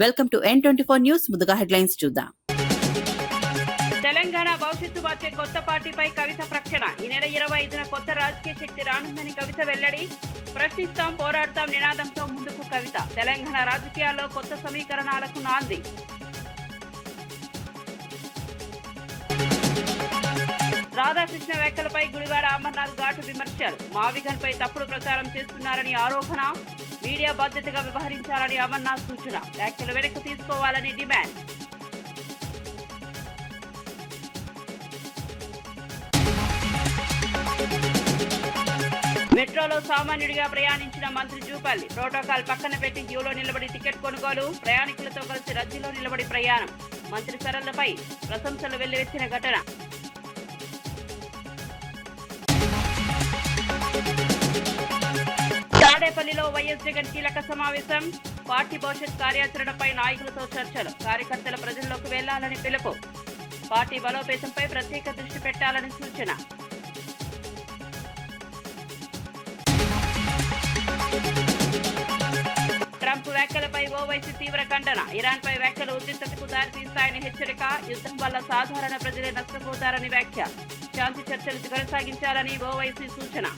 Welcome to N24 news. ముందుగా headlines చూద్దాం. తెలంగాణ భవిష్యత్తు మార్చే కొత్త పార్టీపై కవిత ప్రకటన. ఈ నెల 25న కొత్త రాజకీయ శక్తి రానుందని కవిత వెల్లడి. ప్రశ్నిస్తాం, పోరాడతాం నినాదంతో ముందుకు కవిత. తెలంగాణ రాజకీయాల్లో కొత్త సమీకరణాలకు నాంది. రాధాకృష్ణ వ్యాఖ్యలపై గుడివాడ అమర్నాథ్ ఘాటు విమర్శలు. మావిగన్ పై తప్పుడు ప్రచారం చేస్తున్నారని ఆరోపణ. మీడియా బాధ్యతగా వ్యవహరించాలని అమర్నాథ్ సూచన. వ్యాఖ్యలు వెనక్కి తీసుకోవాలని డిమాండ్. మెట్రోలో సామాన్యుడిగా ప్రయాణించిన మంత్రి జూపల్లి. ప్రోటోకాల్ పక్కన పెట్టి క్యూలో నిలబడి టికెట్ కొనుగోలు. ప్రయాణికులతో కలిసి రద్దీలో నిలబడి ప్రయాణం. మంత్రి సరళపై ప్రశంసలు వెల్లువెత్తిన ఘటన. తాడేపల్లిలో వైఎస్ జగన్ కీలక సమావేశం. పార్టీ భవిష్యత్ కార్యాచరణపై నాయకులతో చర్చలు. కార్యకర్తల ప్రజల్లోకి వెళ్లాలని పిలుపు. పార్టీ బలోపేతంపై ప్రత్యేక దృష్టి పెట్టాలని సూచన. ట్రంప్ వ్యాఖ్యలపై ఓవైసీ తీవ్ర ఖండన. ఇరాన్పై వ్యాఖ్యలు ఉద్రిక్తతకు దారితీస్తాయని హెచ్చరిక. యుద్ధం వల్ల సాధారణ ప్రజలే నష్టపోతారని వ్యాఖ్య. శాంతి చర్చలు కొనసాగించాలని ఓవైసీ సూచన.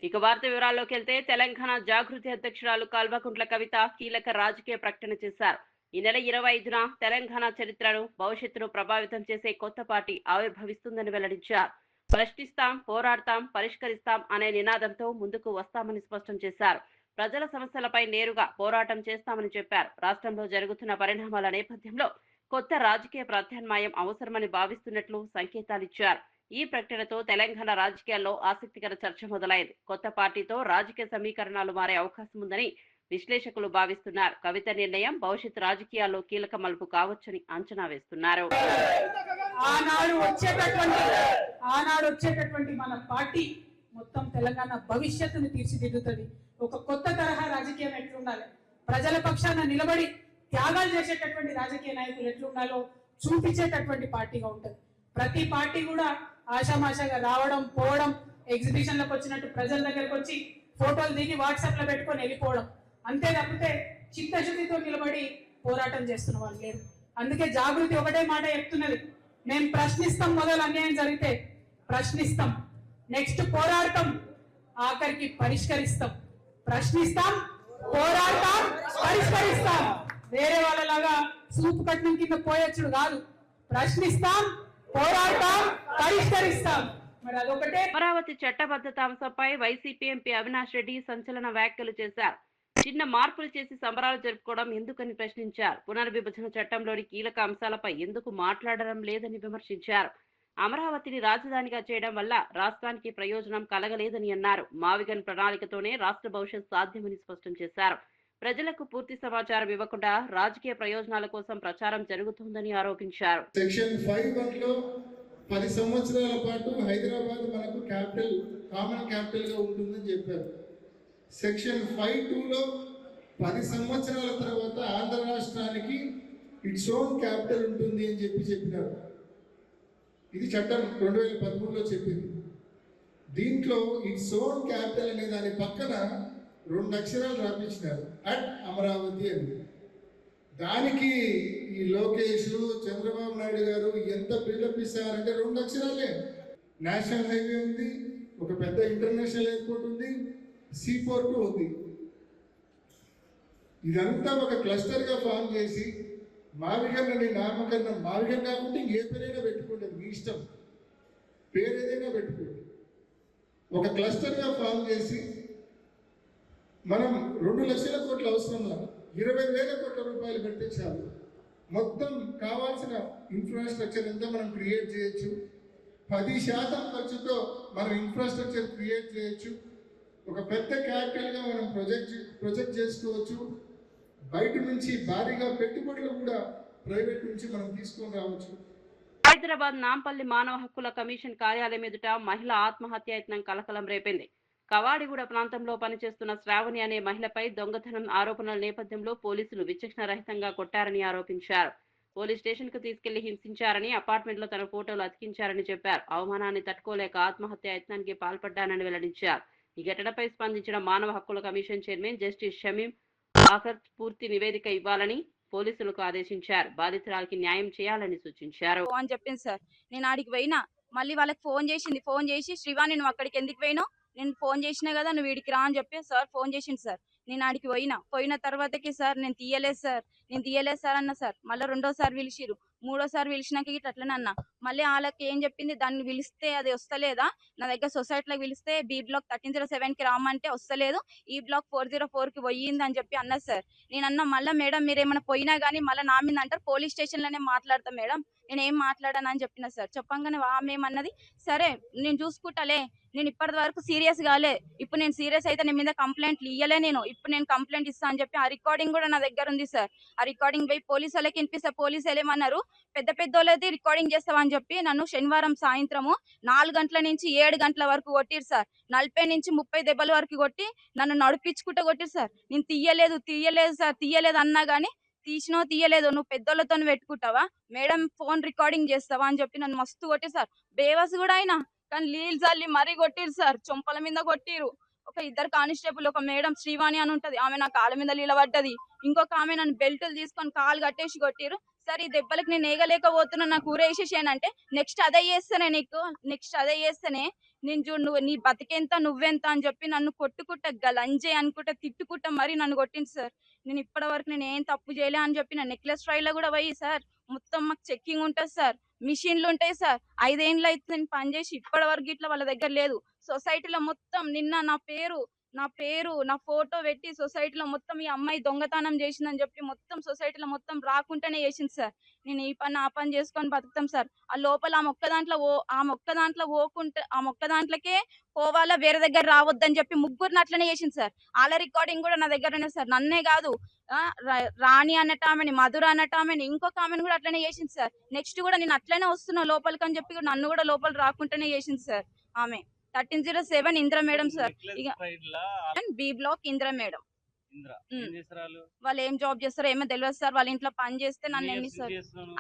ఇక వార్త వివరాల్లోకి వెళ్తే తెలంగాణ జాగృతి అధ్యక్షురాలు కల్వకుంట్ల కవిత కీలక రాజకీయ ప్రకటన చేశారు. ఈ నెల 25న తెలంగాణ చరిత్రను, భవిష్యత్తును ప్రభావితం చేసే కొత్త పార్టీ ఆవిర్భవిస్తుందని వెల్లడించారు. ప్రశ్నిస్తాం, పోరాడతాం, పరిష్కరిస్తాం అనే నినాదంతో ముందుకు వస్తామని స్పష్టం చేశారు. ప్రజల సమస్యలపై నేరుగా పోరాటం చేస్తామని చెప్పారు. రాష్ట్రంలో జరుగుతున్న పరిణామాల నేపథ్యంలో కొత్త రాజకీయ ప్రత్యామ్నాయం అవసరమని భావిస్తున్నట్లు సంకేతాలిచ్చారు. ఈ ప్రకటనతో తెలంగాణ రాజకీయాల్లో ఆసక్తికర చర్చ మొదలైంది. కొత్త పార్టీతో రాజకీయ సమీకరణాలు మారే అవకాశం ఉందని విశ్లేషకులు భావిస్తున్నారు. కవిత నిర్ణయం భవిష్యత్ రాజకీయాల్లో కీలక మలుపు కావచ్చని అంచనా వేస్తున్నారు. ఆనాడు వచ్చేటటువంటి మన పార్టీ మొత్తం తెలంగాణ భవిష్యత్తును తీర్చిదిద్దుతుంది. ఒక కొత్త తరహా రాజకీయం ఎట్లుండాలి, ప్రజల పక్షాన నిలబడి త్యాగాలు చేసేటటువంటి రాజకీయ నాయకులు ఎట్లుండాలో చూపించేటటువంటి పార్టీగా ఉంటుంది. ప్రతి పార్టీ కూడా ఆషామాషాగా రావడం, పోవడం, ఎగ్జిబిషన్లకు వచ్చినట్టు ప్రజల దగ్గరకు వచ్చి ఫోటోలు దిగి వాట్సాప్ లో పెట్టుకొని వెళ్ళిపోవడం, అంతే తప్పితే చిత్తశుద్ధితో నిలబడి పోరాటం చేస్తున్న వాళ్ళు లేరు. అందుకే జాగృతి ఒకటే మాట చెప్తున్నది, మేము ప్రశ్నిస్తాం. మొదలు అన్యాయం జరిగితే ప్రశ్నిస్తాం, నెక్స్ట్ పోరాడతాం, ఆఖరికి పరిష్కరిస్తాం. ప్రశ్నిస్తాం, పోరాడతాం, పరిష్కరిస్తాం. వేరే వాళ్ళలాగా సూపు కట్నం కింద పోయొచ్చుడు కాదు. ప్రశ్నిస్తాం, పోరాడతాం, పరిష్కరిస్తాం. మరి అదొకటే. అమరావతి చట్టబద్ధత అంశంపై వైసీపీ ఎంపీ అవినాష్ రెడ్డి సంచలన వ్యాఖ్యలు చేశారు. చిన్న మార్పులు చేసి సంబరాలు జరుపుకోవడం ఎందుకని ప్రశ్నించారు. పునర్విభజన చట్టంలోని కీలక అంశాలపై ఎందుకు మాట్లాడడం లేదని విమర్శించారు. అమరావతిని రాజధానిగా చేయడం వల్ల రాష్ట్రానికి ప్రయోజనం కలగలేదని అన్నారు. మావిగన్ ప్రణాళికతోనే రాష్ట్ర భవిష్యత్ సాధ్యమని స్పష్టం చేశారు. ప్రజలకు పూర్తి సమాచారం ఇవ్వకుండా రాజకీయ ప్రయోజనాల కోసం ప్రచారం జరుగుతోందని ఆరోపించారు. సెక్షన్ 5(1) 10 సంవత్సరాల పాటు హైదరాబాద్ మనకు క్యాపిటల్, కామన్ క్యాపిటల్ గా ఉంటుందని చెప్పారు. సెక్షన్ 5(2) 10 సంవత్సరాల తర్వాత ఆంధ్ర రాష్ట్రానికి ఇట్స్ ఓన్ క్యాపిటల్ ఉంటుంది అని చెప్పినారు. ఇది చట్టం 2013లో చెప్పింది. దీంట్లో ఇట్స్ ఓన్ క్యాపిటల్ అనే దాని పక్కన 2 అక్షరాలు రాపించినారు, అట్ అమరావతి అని. దానికి ఈ లోకేష్, చంద్రబాబు నాయుడు గారు ఎంత బిల్డప్ ఇస్తారంటే 2 అక్షరాలే. నేషనల్ హైవే ఉంది, ఒక పెద్ద ఇంటర్నేషనల్ ఎయిర్పోర్ట్ ఉంది, సీ పోర్ట్ ఉంది. ఇదంతా ఒక క్లస్టర్గా ఫామ్ చేసి మావిగన్ అని నామకరణం, మావిగన్ కాకుండా ఇంకే పేరైనా పెట్టుకోండి, మీ ఇష్టం, పేరు ఏదైనా పెట్టుకోండి. ఒక క్లస్టర్గా ఫామ్ చేసి మనం 2 లక్షల కోట్ల అవసరం, 20,000 కోట్ల రూపాయలు పెడితే చాలు. మొత్తం కావాల్సిన ఇన్ఫ్రాస్ట్రక్చర్ అంతా మనం క్రియేట్ చేయొచ్చు. 10% ఖర్చుతో మనం ఇన్ఫ్రాస్ట్రక్చర్ క్రియేట్ చేయొచ్చు. ఒక పెద్ద క్యాపిటల్గా మనం ప్రొజెక్ట్ చేసుకోవచ్చు. బయట నుంచి భారీగా పెట్టుబడులు కూడా ప్రైవేట్ నుంచి మనం తీసుకొని రావచ్చు. హైదరాబాద్ నాంపల్లి మానవ హక్కుల కమిషన్ కార్యాలయం ఎదుట మహిళ ఆత్మహత్యాయత్నం కలకలం రేపింది. కవాడిగూడ ప్రాంతంలో పనిచేస్తున్న శ్రావణి అనే మహిళపై దొంగతనం ఆరోపణల నేపథ్యంలో పోలీసులు విచక్షణ రహితంగా కొట్టారని ఆరోపించారు. పోలీస్ స్టేషన్ కు తీసుకెళ్లి హింసించారని, అపార్ట్మెంట్ లో తన ఫోటోలు అతికించారని చెప్పారు. అవమానాన్ని తట్టుకోలేక ఆత్మహత్య యత్నానికి పాల్పడ్డానని వెల్లడించారు. ఈ ఘటనపై స్పందించిన మానవ హక్కుల కమిషన్ చైర్మన్ జస్టిస్ షమీం ఆఖర్ పూర్తి నివేదిక ఇవ్వాలని పోలీసులకు ఆదేశించారు. బాధితురాలికి న్యాయం చేయాలని సూచించారు అని చెప్పింది సార్. నేను ఆడికి పోయినా, మళ్ళీ వాళ్ళకి ఫోన్ చేసింది. ఫోన్ చేసి శ్రీవాణి నువ్వు అక్కడికి ఎందుకు పోయినావు, నేను ఫోన్ చేసినా కదా నువ్వు వీడికి రా అని చెప్పి సార్ ఫోన్ చేసింది సార్. నేను ఆడికి పోయిన తర్వాతకి సార్ నేను తీయలేదు సార్ అన్న సార్. మళ్ళీ రెండోసారి పిలిచిరు, మూడోసారి పిలిచినాక ఇట్లా అట్లనే అన్న. మళ్ళీ వాళ్ళకి ఏం చెప్పింది, దాన్ని పిలిస్తే అది వస్తలేదా, నా దగ్గర సొసైటీలోకి పిలిస్తే బి బ్లాక్ 1307కి రామంటే వస్తలేదు, ఈ బ్లాక్ 404కి పోయింది అని చెప్పి అన్నది సార్. నేను అన్న మళ్ళీ మేడం మీరు ఏమైనా పోయినా కానీ మళ్ళీ నా మీద అంటారు, పోలీస్ స్టేషన్ లోనే మాట్లాడతాం మేడం, నేను ఏం మాట్లాడాను అని చెప్పిన సార్. చెప్పంగానే ఆమె ఏమన్నది, సరే నేను చూసుకుంటాలే, నేను ఇప్పటి వరకు సీరియస్ కాలే, ఇప్పుడు నేను సీరియస్ అయితే నేను మీద కంప్లైంట్లు ఇయ్యలే, నేను ఇప్పుడు నేను కంప్లైంట్ ఇస్తా అని చెప్పి ఆ రికార్డింగ్ కూడా నా దగ్గర ఉంది సార్. ఆ రికార్డింగ్ పోయి పోలీసు వాళ్ళకి వినిపిస్తే పోలీసు వాళ్ళు ఏమన్నారు, పెద్ద వాళ్ళది రికార్డింగ్ చేస్తామని చెప్పి నన్ను శనివారం సాయంత్రము 4 గంటల నుంచి 7 గంటల వరకు కొట్టిరు సార్. 40 నుంచి 30 దెబ్బల వరకు కొట్టి నన్ను నడిపించుకుంటూ కొట్టిరు సార్. నేను తీయలేదు సార్, తీయలేదు అన్నా గానీ తీయలేదు, నువ్వు పెద్దోళ్ళతో పెట్టుకుంటావా, మేడం ఫోన్ రికార్డింగ్ చేస్తావా అని చెప్పి నన్ను మస్తు కొట్టిరు సార్. బేవస్ కూడా అయినా కానీ నీళ్ళు చల్లి మరీ కొట్టిరు సార్, చొంపల మీద కొట్టిరు. ఒక ఇద్దరు కానిస్టేబుల్, ఒక మేడం శ్రీవాణి అని ఉంటది, ఆమె నా కాళ్ళ మీద నిలబడ్డది, ఇంకొక ఆమె నన్ను బెల్టులు తీసుకొని కాలు కట్టేసి కొట్టిరు. సరే ఈ దెబ్బలకు నేను ఏగలేకపోతున్నా, నాకు ఊరేసేసానంటే నెక్స్ట్ అదే చేస్తేనే నేను చూడు నువ్వు నీ బతికెంత నువ్వెంత అని చెప్పి నన్ను కొట్టుకుంటా గలంజే అనుకుంటా తిట్టుకుంటా మరి నన్ను కొట్టింది సార్. నేను ఇప్పటి వరకు నేను ఏం తప్పు చేయలే అని చెప్పి నా నెక్లెస్ ట్రైలో కూడా పోయి సార్ మొత్తం మాకు చెక్కింగ్ ఉంటుంది సార్, మిషన్లు ఉంటాయి సార్. 5 ఏళ్ళు అయితే నేను పనిచేసి ఇప్పటి వరకు ఇట్లా వాళ్ళ దగ్గర లేదు. సొసైటీలో మొత్తం నిన్న నా ఫోటో పెట్టి సొసైటీలో మొత్తం ఈ అమ్మాయి దొంగతనం చేసిందని చెప్పి మొత్తం సొసైటీలో మొత్తం రాకుండానే చేసింది సార్. నేను ఈ పని ఆ పని చేసుకొని బతుకుతాం సార్. ఆ లోపల ఆ మొక్క దాంట్లోకే పోవాలా, వేరే దగ్గర రావద్దని చెప్పి ముగ్గురిని అట్లనే చేసింది సార్. వాళ్ళ రికార్డింగ్ కూడా నా దగ్గర ఉన్నాయి సార్. నన్నే కాదు రాణి అన్నటామెని, మధుర అన్నటామెని, ఇంకొక ఆమెను కూడా అట్లనే చేసింది సార్. నెక్స్ట్ కూడా నేను అట్లనే వస్తున్నా లోపలికి అని చెప్పి నన్ను కూడా లోపల రాకుండానే చేసింది సార్. ఆమె 1307 Indra madam sir, B block Indra madam. వాళ్ళు ఏం జాబ్ చేస్తారో ఏమో తెలియదు సార్. వాళ్ళ ఇంట్లో పని చేస్తే నన్ను ఎన్ని సార్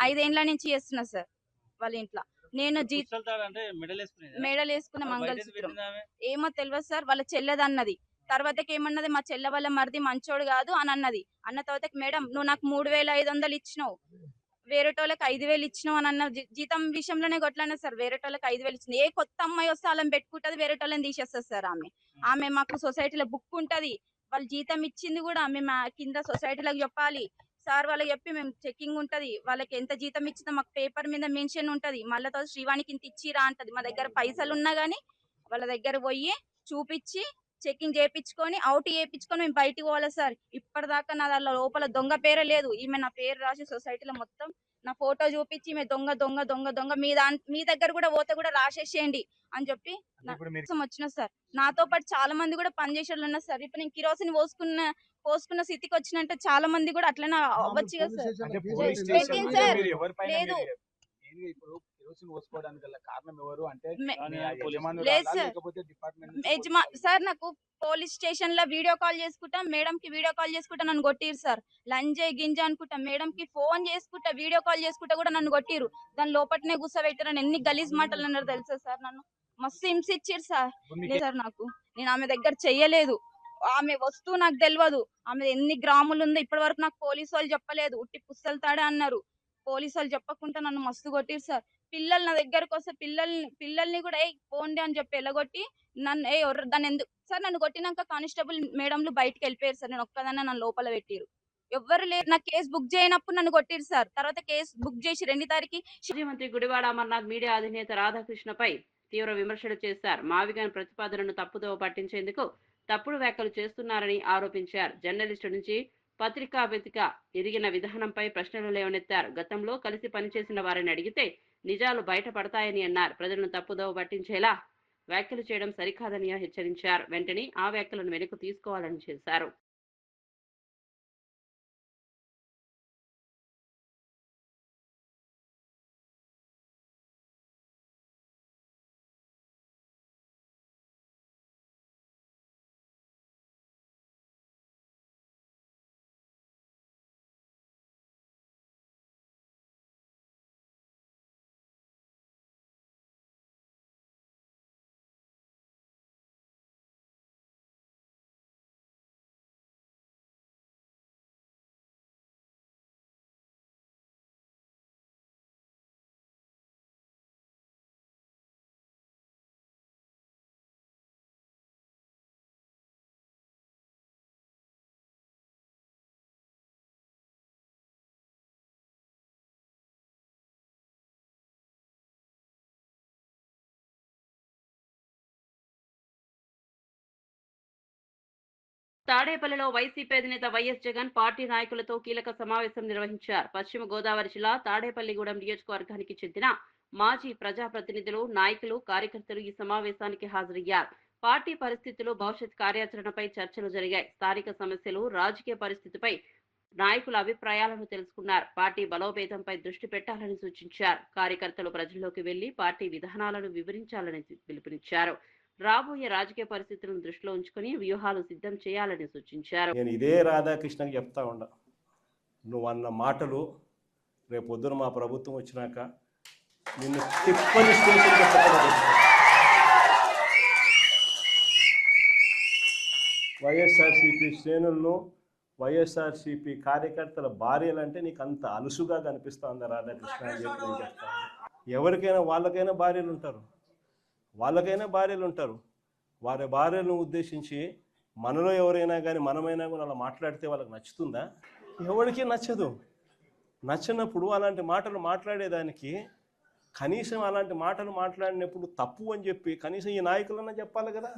5 ఏళ్ళ నుంచి చేస్తున్నా సార్ వాళ్ళ ఇంట్లో. నేను మెడల్ వేసుకున్న మంగళసూత్రం ఏమో తెలియదు సార్. వాళ్ళ చెల్లెదన్నది, తర్వాతకి ఏమన్నది, మా చెల్లె వాళ్ళ మరిది మంచోడు కాదు అని అన్నది. అన్న తర్వాతకి మేడం నువ్వు నాకు 3500 ఇచ్చినావు, వేరేటోళ్ళకి 5000 ఇచ్చినావు అని అన్న. జీతం విషయంలోనే కొట్లానే సార్, వేరేటోళ్ళకి 5000 ఇచ్చింది. ఏ కొత్త అమ్మాయి వస్తే వాళ్ళని పెట్టుకుంటది, వేరేటోళ్ళని తీసేస్తుంది సార్. ఆమె మాకు సొసైటీలో బుక్ ఉంటది, వాళ్ళు జీతం ఇచ్చింది కూడా మేము కింద సొసైటీలకు చెప్పాలి సార్. వాళ్ళకి చెప్పి మేము చెకింగ్ ఉంటది, వాళ్ళకి ఎంత జీతం ఇచ్చిందో మాకు పేపర్ మీద మెన్షన్ ఉంటది. మళ్ళీ శ్రీవాణికి ఇంత ఇచ్చిరా అంటది. మా దగ్గర పైసలు ఉన్నా గానీ వాళ్ళ దగ్గర పోయి చూపించి చెకింగ్ చేయించుకొని అవుట్ చేయించుకొని మేము బయటికి పోవాలి సార్. ఇప్పటిదాకా నా దాని లోపల దొంగ పేరే లేదు. ఈమె నా పేరు రాసి సొసైటీలో మొత్తం నా ఫోటో చూపించి ఈమె దొంగ మీ దగ్గర కూడా పోతే కూడా రాసేసేయండి అని చెప్పి వచ్చిన సార్. నాతో పాటు చాలా మంది కూడా పనిచేసేవాళ్ళు ఉన్నారు సార్. ఇప్పుడు నేను కిరోసిన్ పోసుకున్న స్థితికి వచ్చినంటే చాలా మంది కూడా అట్లనే అవ్వచ్చు కదా సార్. పెట్టింది సార్, లేదు సార్. నాకు పోలీస్ స్టేషన్ లో వీడియో కాల్ చేసుకుంటా, మేడం కి వీడియో కాల్ చేసుకుంటా నన్ను కొట్టిరు సార్. లంజే గింజ అనుకుంటా మేడం కి ఫోన్ చేసుకుంటా, వీడియో కాల్ చేసుకుంటా కూడా నన్ను కొట్టిరు. దాని లోపలనే కూర్చోబెట్టారని ఎన్ని గలీజ్ మాటలు అన్నారు తెలుసా సార్. నన్ను మస్తు హింసించారు సార్. సార్ నాకు నేను ఆమె దగ్గర చెయ్యలేదు, ఆమె వస్తువు నాకు తెలియదు, ఆమె ఎన్ని గ్రాములు ఉందో ఇప్పటి వరకు నాకు పోలీసు వాళ్ళు చెప్పలేదు. ఉట్టి పుస్తలు తాడే అన్నారు. పోలీసు వాళ్ళు చెప్పకుండా నన్ను మస్తు కొట్టిరు సార్. పిల్లలు నా దగ్గరకు వస్తే పిల్లల్ని కూడా పోండి అని చెప్పి ఎలగొట్టి నన్ను దాన్ని ఎందుకు సార్, నన్ను కొట్టినాక కానిస్టేబుల్ మేడంలు బయటకు వెళ్ళిపోయారు సార్. నేను ఒక్కదాన్ని నన్ను లోపల పెట్టిరు, ఎవ్వరు లేరు. నా కేసు బుక్ చేయనప్పుడు నన్ను కొట్టిరు సార్. తర్వాత కేసు బుక్ చేసి 2 తారీఖు మాజీ మంత్రి గుడివాడ అమర్నాథ్ మీడియా అధినేత రాధాకృష్ణపై తీవ్ర విమర్శలు చేశారు. మావిగాన్ ప్రతిపాదనను తప్పుదోవ పట్టించేందుకు తప్పుడు వ్యాఖ్యలు చేస్తున్నారని ఆరోపించారు. జర్నలిస్టు నుంచి పత్రికావేదిక ఎదిగిన విధానంపై ప్రశ్నలు లేవనెత్తారు. గతంలో కలిసి పనిచేసిన వారిని అడిగితే నిజాలు బయటపడతాయని అన్నారు. ప్రజలను తప్పుదోవ పట్టించేలా వ్యాఖ్యలు చేయడం సరికాదని హెచ్చరించారు. వెంటనే ఆ వ్యాఖ్యలను వెనక్కు తీసుకోవాలని చేశారు. తాడేపల్లిలో వైసీపీ అధినేత వైఎస్ జగన్ పార్టీ నాయకులతో కీలక సమావేశం నిర్వహించారు. పశ్చిమ గోదావరి జిల్లా తాడేపల్లిగూడెం నియోజకవర్గానికి చెందిన మాజీ ప్రజాప్రతినిధులు, నాయకులు, కార్యకర్తలు ఈ సమావేశానికి హాజరయ్యారు. పార్టీ పరిస్థితులు, భవిష్యత్ కార్యాచరణపై చర్చలు జరిగాయి. స్థానిక సమస్యలు, రాజకీయ పరిస్థితిపై నాయకుల అభిప్రాయాలను తెలుసుకున్నారు. పార్టీ బలోపేతంపై దృష్టి పెట్టాలని సూచించారు. కార్యకర్తలు ప్రజల్లోకి వెళ్లి పార్టీ విధానాలను వివరించాలని పిలుపునిచ్చారు. రాబోయే రాజకీయ పరిస్థితులను దృష్టిలో ఉంచుకుని వ్యూహాలు సిద్ధం చేయాలని సూచించారు. నేను ఇదే రాధాకృష్ణకి చెప్తా ఉండా, నువ్వు అన్న మాటలు రేపు పొద్దున మా ప్రభుత్వం వచ్చినాక నిన్ను తిప్పని స్టేషన్ వైఎస్ఆర్సీపీ శ్రేణులను, వైఎస్ఆర్సీపీ కార్యకర్తల భార్యలంటే నీకు అంత అలుసుగా కనిపిస్తా ఉందా రాధాకృష్ణ అని చెప్పి నేను చెప్తాను. ఎవరికైనా వాళ్ళకైనా భార్యలు ఉంటారు, వారి భార్యలను ఉద్దేశించి మనలో ఎవరైనా కానీ మనమైనా కూడా అలా మాట్లాడితే వాళ్ళకి నచ్చుతుందా? ఎవరికి నచ్చదు. నచ్చినప్పుడు అలాంటి మాటలు మాట్లాడేదానికి కనీసం అలాంటి మాటలు మాట్లాడినప్పుడు తప్పు అని చెప్పి కనీసం ఈ నాయకులన్నా చెప్పాలి కదా.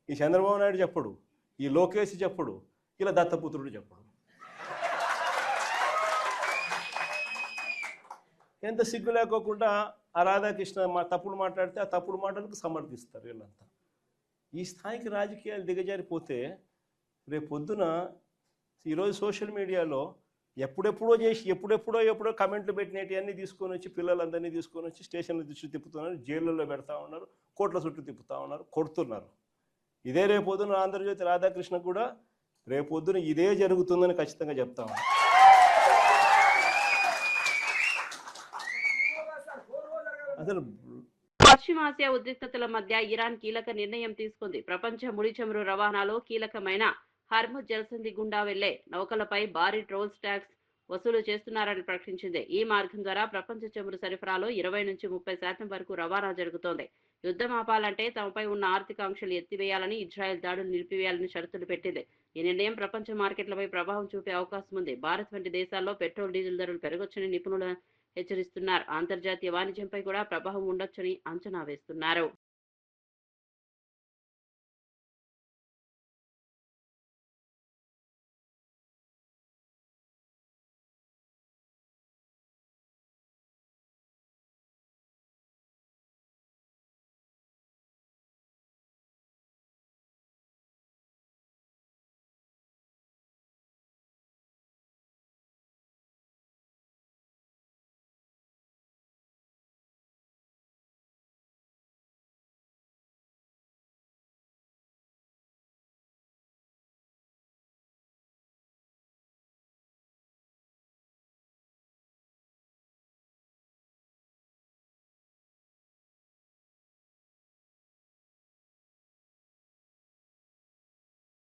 ఈ చంద్రబాబు నాయుడు చెప్పడు, ఈ లోకేష్ చెప్పడు, ఇలా దత్తపుత్రుడు చెప్పడు. ఎంత సిగ్గు లేకోకుండా ఆ రాధాకృష్ణ తప్పుడు మాట్లాడితే ఆ తప్పుడు మాటలకు సమర్థిస్తారు వీళ్ళంతా. ఈ స్థాయికి రాజకీయాలు దిగజారిపోతే రేపు పొద్దున ఈరోజు సోషల్ మీడియాలో ఎప్పుడెప్పుడో కమెంట్లు పెట్టినవి అన్నీ తీసుకొని వచ్చి పిల్లలందరినీ తీసుకొని వచ్చి స్టేషన్ల చుట్టూ తిప్పుతున్నారు, జైళ్ళల్లో పెడతా ఉన్నారు, కోట్ల చుట్టూ తిప్పుతూ ఉన్నారు, కొడుతున్నారు. ఇదే రేపు పొద్దున ఆంధ్రజ్యోతి రాధాకృష్ణ కూడా రేపు పొద్దున ఇదే జరుగుతుందని ఖచ్చితంగా చెప్తాము. అసలు పశ్చిమాసియా ఉద్రిక్తతల మధ్య ఇరాన్ కీలక నిర్ణయం తీసుకుంది. ప్రపంచ ముడి చమురు రవాణాలో కీలకమైన హర్ముజ్ జలసంధి గుండా వెళ్లే నౌకలపై భారీ టోల్స్ ట్యాక్స్ వసూలు చేస్తున్నారని ప్రకటించింది. ఈ మార్గం ద్వారా ప్రపంచ చమురు సరఫరాలో 20 నుంచి 30% వరకు రవాణా జరుగుతోంది. యుద్ధం ఆపాలంటే తమపై ఉన్న ఆర్థిక ఆంక్షలు ఎత్తివేయాలని, ఇజ్రాయెల్ దాడులు నిలిపివేయాలని షరతులు పెట్టింది. ఈ నిర్ణయం ప్రపంచ మార్కెట్లపై ప్రభావం చూపే అవకాశం ఉంది. భారత్ వంటి దేశాల్లో పెట్రోల్, డీజిల్ ధరలు పెరగొచ్చని నిపుణులు హెచ్చరిస్తున్నారు. అంతర్జాతీయ వాణిజ్యంపై కూడా ప్రభావం ఉండొచ్చని అంచనా వేస్తున్నారు.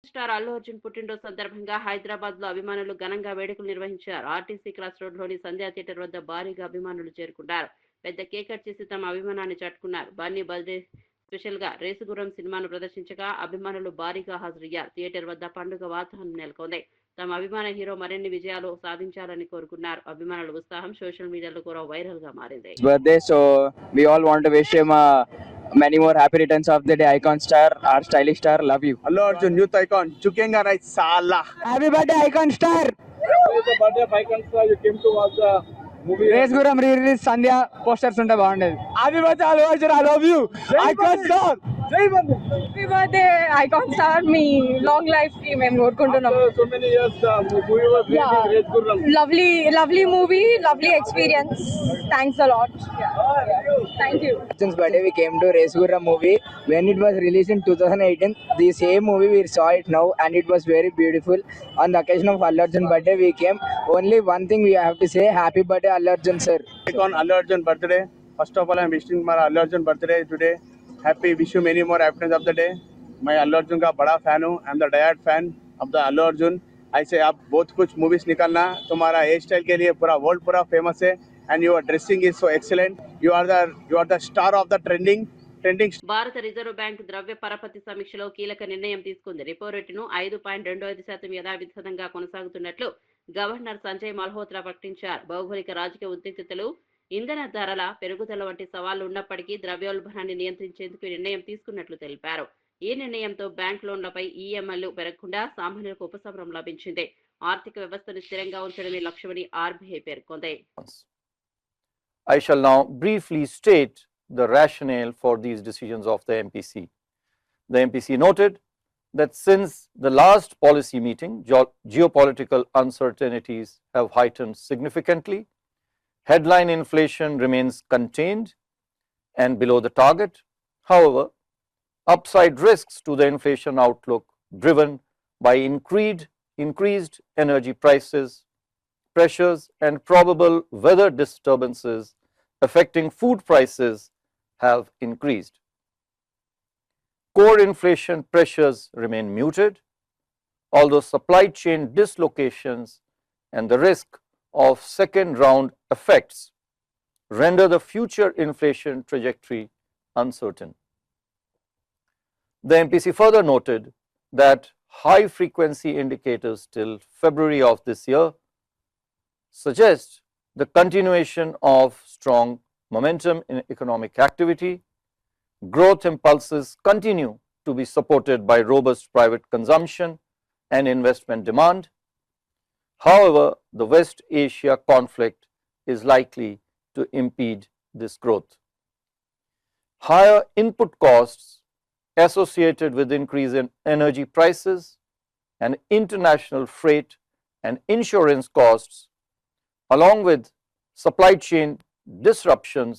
స్టార్ అల్లు అర్జున్ పుట్టినరోజు సందర్భంగా హైదరాబాద్ లో అభిమానులు ఘనంగా వేడుకలు నిర్వహించారు. ఆర్టీసీ క్రాస్ రోడ్ లోని సంధ్యా థియేటర్ వద్ద భారీగా అభిమానులు చేరుకున్నారు. పెద్ద కేక్ కట్ చేసి తమ అభిమానాన్ని చాటుకున్నారు. బన్నీ బర్త్డే స్పెషల్ గా రేసుగుర్రం సినిమాను ప్రదర్శించగా అభిమానులు భారీగా హాజరయ్యారు. థియేటర్ వద్ద పండుగ వాతావరణం నెలకొంది. తమ అభిమాన హీరో మరిన్ని విజయాలు సాధించాలని కోరుకున్నారు. అభిమానుల ఉత్సాహం సోషల్ మీడియాలో కూడా వైరల్ గా మారింది. Birthday, so we all want to wish him many more happy returns of the day. Icon star, our stylish star, love you. Allu Arjun, youth icon, chukenga right sala. Happy birthday, Icon star. It's the birthday of Icon star. You came to watch the movie. Race Guram re-release Sandhya posters unta baagundadi. Happy birthday, Allu Arjun, I love you. Icon star. Jai Bande. Happy birthday icon star, మీ long life కి మేము కోరుకుంటున్నాం. After so many years, movie was released. Race Gurram. Lovely movie, lovely experience. Thanks a lot. Thank you. Arjun's birthday, we came to Race Guram movie when it was released in 2018. The same movie we saw it now and it was very beautiful. On the occasion of Allu Arjun birthday we came. Only one thing we have to say, happy birthday Allu Arjun sir. Icon Allu Arjun birthday. First of all, I am wishing my Allu Arjun birthday today. Happy, wish you many more happiness of the day. मैं अल्लू अर्जुन का बड़ा fan हूँ. I am the डायट fan of the Allu Arjun. ऐसे आप बहुत कुछ movies निकालना. तुम्हारा हेयर स्टाइल के लिए पूरा वर्ल्ड पूरा फेमस है. And your dressing is so excellent. You are the star of the trending. భారత రిజర్వ్ బ్యాంక్ ద్రవ్య పరపతి సమీక్షలో కీలక నిర్ణయం తీసుకుంది. రిపో రేటును 5.25% యథావిధంగా కొనసాగుతున్నట్లు గవర్నర్ సంజయ్ మల్హోత్రా ప్రకటించారు. భౌగోళిక రాజకీయ ఉద్రిక్తతలు, ఇంధన ధరల పెరుగుదల వంటి సవాళ్లు ఉన్నప్పటికీ ద్రవ్యోల్బణాన్ని నియంత్రించేందుకు నిర్ణయం తీసుకున్నట్లు తెలిపారు. ఈ నిర్ణయంతో బ్యాంక్ లోన్లపై ఈఎంఐలు పెరగకుండా సామాన్యులకు ఉపశమనం లభించింది. ఆర్థిక వ్యవస్థను స్థిరంగా ఉంచడమే లక్ష్యమని ఆర్బీఐ పేర్కొంది. I shall now briefly state the rationale for these decisions of the MPC. The MPC noted that since the last policy meeting, geopolitical uncertainties have heightened significantly. Headline inflation remains contained and below the target. However, upside risks to the inflation outlook driven by increased energy prices, pressures and probable weather disturbances affecting food prices have increased. Core inflation pressures remain muted, although supply chain dislocations and the risk of second round effects render the future inflation trajectory uncertain. The MPC further noted that high frequency indicators till February of this year suggest the continuation of strong momentum in economic activity. Growth impulses continue to be supported by robust private consumption and investment demand. However, the West Asia conflict is likely to impede this growth. Higher input costs associated with increase in energy prices and international freight and insurance costs, along with supply chain disruptions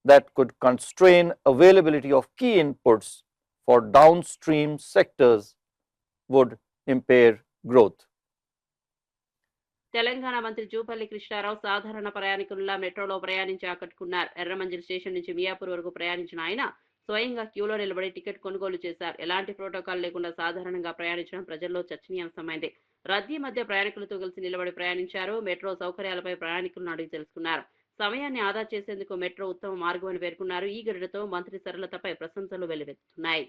that could constrain availability of key inputs for downstream sectors, would impair growth. Telangana మంత్రి జూపల్లి కృష్ణారావు సాధారణ ప్రయాణికుల్లా మెట్రోలో ప్రయాణించి ఆకట్టుకున్నారు. Erram Manzil station నుంచి మియాపూర్ వరకు ప్రయాణించిన ఆయన స్వయంగా క్యూలో నిలబడి టికెట్ కొనుగోలు చేశారు. ఎలాంటి ప్రోటోకాల్ లేకుండా సాధారణంగా ప్రయాణించడం ప్రజల్లో చర్చనీయాంశమైంది. రద్దీ మధ్య ప్రయాణికులతో కలిసి నిలబడి ప్రయాణించారు. మెట్రో సౌకర్యాలపై ప్రయాణికులను అడిగి తెలుసుకున్నారు. సమయాన్ని ఆదా చేసేందుకు మెట్రో ఉత్తమ మార్గం అని పేర్కొన్నారు. ఈ ఘటనతో మంత్రి సరళతపై ప్రశంసలు వెల్లువెత్తుతున్నాయి.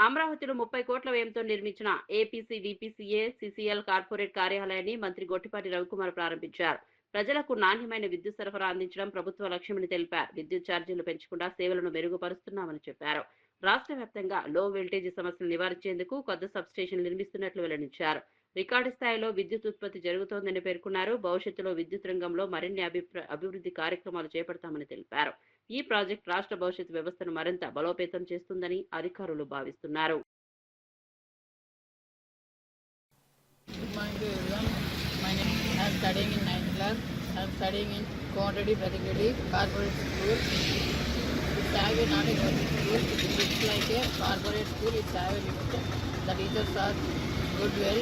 అమరావతిలో 30 కోట్ల వ్యయంతో నిర్మించిన ఏపీసీ వీపీసీఏ సీసీఎల్ కార్పొరేట్ కార్యాలయాన్ని మంత్రి గొట్టిపాటి రవికుమార్ ప్రారంభించారు. ప్రజలకు నాణ్యమైన విద్యుత్ సరఫరా అందించడం ప్రభుత్వ లక్ష్యమని తెలిపారు. విద్యుత్ ఛార్జీలు పెంచకుండా సేవలను మెరుగుపరుస్తున్నామని చెప్పారు. రాష్ట్ర వ్యాప్తంగా లో వోల్టేజీ సమస్యలు నివారించేందుకు కొత్త సబ్స్టేషన్ నిర్మిస్తున్నట్లు వెల్లడించారు. రికార్డు స్థాయిలో విద్యుత్ ఉత్పత్తి జరుగుతోందని పేర్కొన్నారు. భవిష్యత్తులో విద్యుత్ రంగంలో మరిన్ని అభివృద్ధి కార్యక్రమాలు చేపడతామని తెలిపారు. ఈ ప్రాజెక్ట్ రాష్ట్ర భవిష్యత్ వ్యవస్థను మరింత బలోపేతం చేస్తుందని అధికారులు భావిస్తున్నారు. Good morning to everyone. My name is I am studying in 9th class. I am studying in Contadi Pratikedi Corporate School. It's have a not a government school. It looks like a corporate school. It's have a limit. The teachers are good well.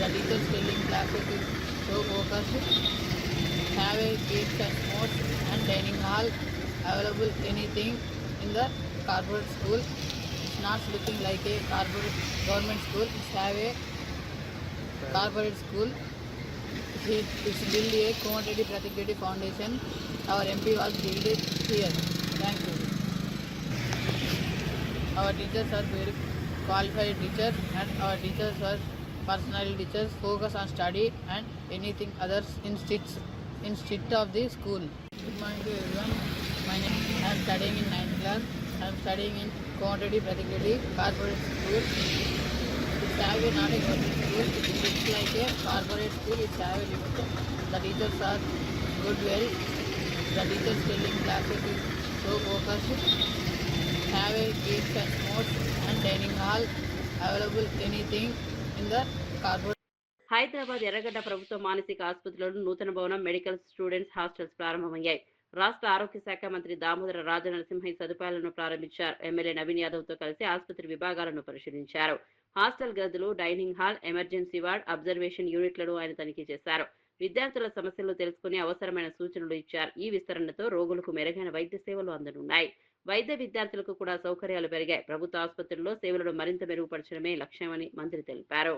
The teachers telling classes is so focused. Have a games and sports and dining hall available anything in the corporate school. It's not looking like a corporate government school. It's have a corporate school. It's built a Contadi Pratikedi Foundation. Our MP was built here. Thank you. Our teachers are very qualified teachers and our teachers are personal teachers. Focus on study and anything others instead of the school. Good morning to everyone. My name I am studying in 9th class. I am studying in Contadi Pratikedi Corporate School. It's have a not a government school. It looks like a corporate school. It's have a limit. The teachers are good well. The teachers telling classes is so focused. Have a games and sports and dining hall available anything in the corporate. Hyderabad ఎర్రగడ్డ ప్రభుత్వ మానసిక ఆసుపత్రిలో నూతన భవనం, medical students hostels ప్రారంభమయ్యాయి. రాష్ట్ర ఆరోగ్య శాఖ మంత్రి దామోదర రాజనరసింహ ఈ సదుపాయాలను ప్రారంభించారు. ఎమ్మెల్యే నవీన్ యాదవ్ తో కలిసి ఆసుపత్రి విభాగాలను పరిశీలించారు. హాస్టల్ గదులు, dining hall, emergency ward, observation యూనిట్లను ఆయన తనిఖీ చేశారు. విద్యార్థుల సమస్యలు తెలుసుకుని అవసరమైన సూచనలు ఇచ్చారు. ఈ విస్తరణతో రోగులకు మెరుగైన వైద్య సేవలు అందనున్నాయి. వైద్య విద్యార్థులకు కూడా సౌకర్యాలు పెరిగాయి. ప్రభుత్వ ఆసుపత్రుల్లో సేవలను మరింత మెరుగుపరచడమే లక్ష్యమని మంత్రి తెలిపారు.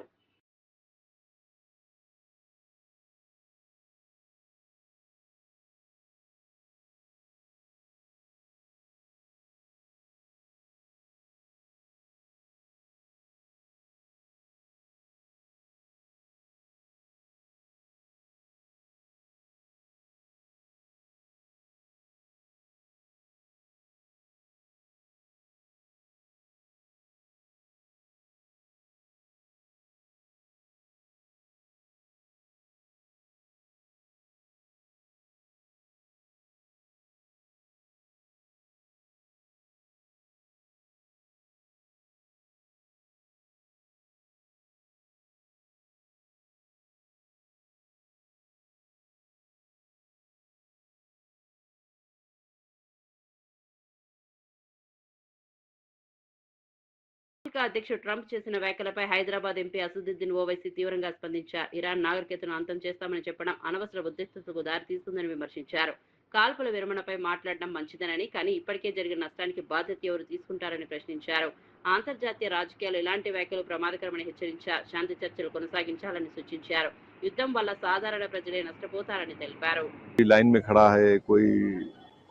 అధ్యక్షుడు ట్రంప్ చేసిన వ్యాఖ్యలపై హైదరాబాద్ ఎంపీ అసదుద్దీన్ ఓవైసీ తీవ్రంగా స్పందించారు. ఇరాన్ నాగరికతను అంతం చేస్తామని చెప్పడం అనవసర ఉద్రిక్తతకు దారితీస్తుందని విమర్శించారు. కాల్పుల విరమణపై మాట్లాడడం మంచిదేనని, కానీ ఇప్పటికే జరిగిన నష్టానికి బాధ్యత ఎవరు తీసుకుంటారని ప్రశ్నించారు. అంతర్జాతీయ రాజకీయాలు ఇలాంటి వ్యాఖ్యలు ప్రమాదకరమని హెచ్చరించారు. శాంతి చర్చలు కొనసాగించాలని సూచించారు. యుద్ధం వల్ల సాధారణ ప్రజలే నష్టపోతారని తెలిపారు. लाइन में खड़ा है,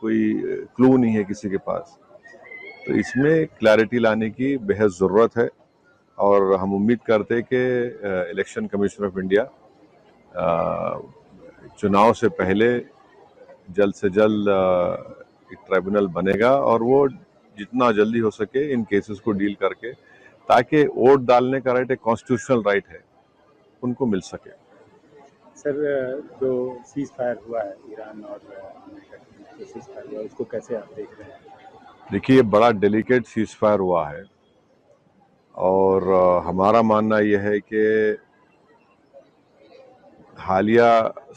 कोई क्लू नहीं है किसी के पास, तो इसमें क्लैरिटी लाने की बेहद ज़रूरत है और हम उम्मीद करते हैं कि इलेक्शन कमीशन ऑफ इंडिया चुनाव से पहले जल्द से जल्द एक ट्राइब्यूनल बनेगा और वो जितना जल्दी हो सके इन केसेस को डील करके, ताकि वोट डालने का राइट एक कॉन्स्टिट्यूशनल राइट है, उनको मिल सके। सर, जो सीज फायर हुआ है ईरान और अमेरिका जो सीज फायर हुआ उसको कैसे आप देख रहे हैं? देखिए, ये बड़ा डेलिकेट सीज फायर हुआ है और हमारा मानना यह है कि हालिया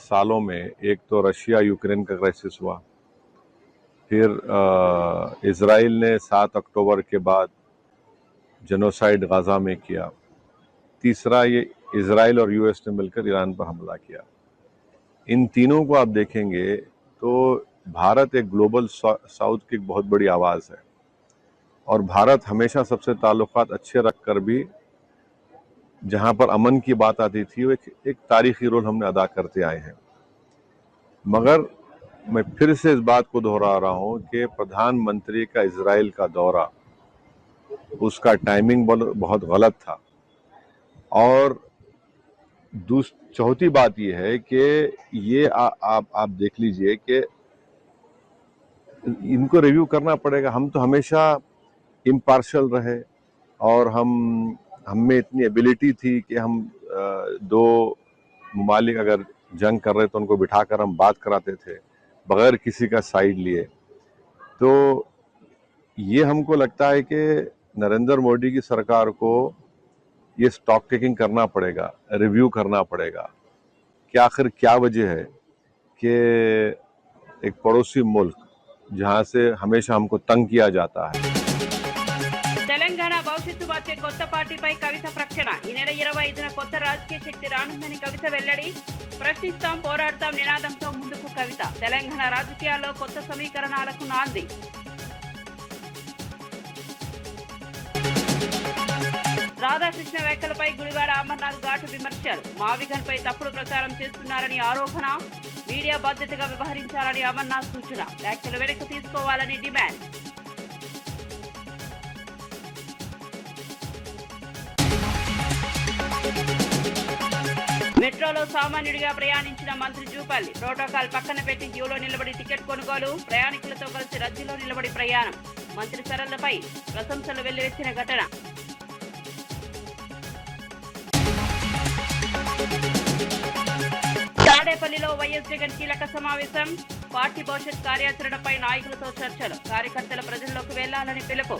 सालों में एक तो रशिया यूक्रेन का क्राइसिस हुआ, फिर इजराइल ने 7 अक्टूबर के बाद जेनोसाइड गाजा में किया, तीसरा ये इजराइल और यूएस ने मिलकर ईरान पर हमला किया। इन तीनों को आप देखेंगे तो भारत एक ग्लोबल साउथ की एक बहुत बड़ी आवाज़ है और भारत हमेशा सबसे ताल्लुकात अच्छे रखकर भी जहाँ पर अमन की बात आती थी वो एक तारीखी रोल हमने अदा करते आए हैं। मगर मैं फिर से इस बात को दोहरा रहा हूँ कि प्रधानमंत्री का इजराइल का दौरा, उसका टाइमिंग बहुत गलत था और चौथी बात यह है कि ये आप देख लीजिए कि इनको रिव्यू करना पड़ेगा। हम तो हमेशा इम्पार्शल रहे और हम में इतनी एबिलिटी थी कि हम दो ममालिक अगर जंग कर रहे तो उनको बिठाकर हम बात कराते थे बगैर किसी का साइड लिए। तो ये हमको लगता है कि नरेंद्र मोदी की सरकार को ये स्टॉक टेकिंग करना पड़ेगा, रिव्यू करना पड़ेगा कि आखिर क्या वजह है कि एक पड़ोसी मुल्क जहां से हमेशा हमको तंग किया जाता है। తెలంగాణ భవిష్యత్తు మార్చే కొత్త పార్టీపై కవిత ప్రకటన. ఈ నెల 25న కొత్త రాజకీయ శక్తి రానుందని కవిత వెల్లడి. ప్రశ్నిస్తాం, పోరాడతాం నినాదంతో ముందుకు కవిత. తెలంగాణ రాజకీయాల్లో కొత్త సమీకరణాలకు నాంది. రాధాకృష్ణ వ్యాఖ్యలపై గుడివాడ అమర్నాథ్ ఘాటు విమర్శలు. మావిగన్ పై తప్పుడు ప్రచారం చేస్తున్నారని ఆరోపణ. మీడియా బాధ్యతగా వ్యవహరించాలని అమర్నాథ్ సూచన. వ్యాఖ్యలు వెనక్కి తీసుకోవాలని డిమాండ్. మెట్రోలో సామాన్యుడిగా ప్రయాణించిన మంత్రి జూపల్లి. ప్రోటోకాల్ పక్కన పెట్టి క్యూలో నిలబడి టికెట్ కొనుగోలు. ప్రయాణికులతో కలిసి రద్దీలో నిలబడి ప్రయాణం. మంత్రి సరళపై ప్రశంసలు వెల్లువెత్తిన ఘటన. తాడేపల్లిలో వైఎస్ జగన్ కీలక సమావేశం. పార్టీ భవిష్యత్ కార్యాచరణపై నాయకులతో చర్చలు. కార్యకర్తల ప్రజల్లోకి వెళ్లాలని పిలుపు.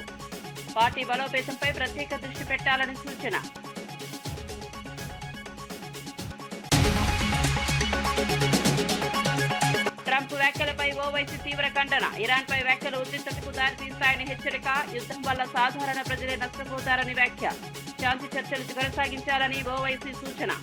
పార్టీ బలోపేతంపై ప్రత్యేక దృష్టి పెట్టాలని సూచన. ట్రంప్ వ్యాఖ్యలపై ఓవైసీ తీవ్ర ఖండన. ఇరాన్పై వ్యాఖ్యలు ఉద్రిక్తతకు దారితీస్తాయని హెచ్చరిక. యుద్ధం వల్ల సాధారణ ప్రజలే నష్టపోతారని వ్యాఖ్య. శాంతి చర్చలు కొనసాగించాలని ఓవైసీ సూచన.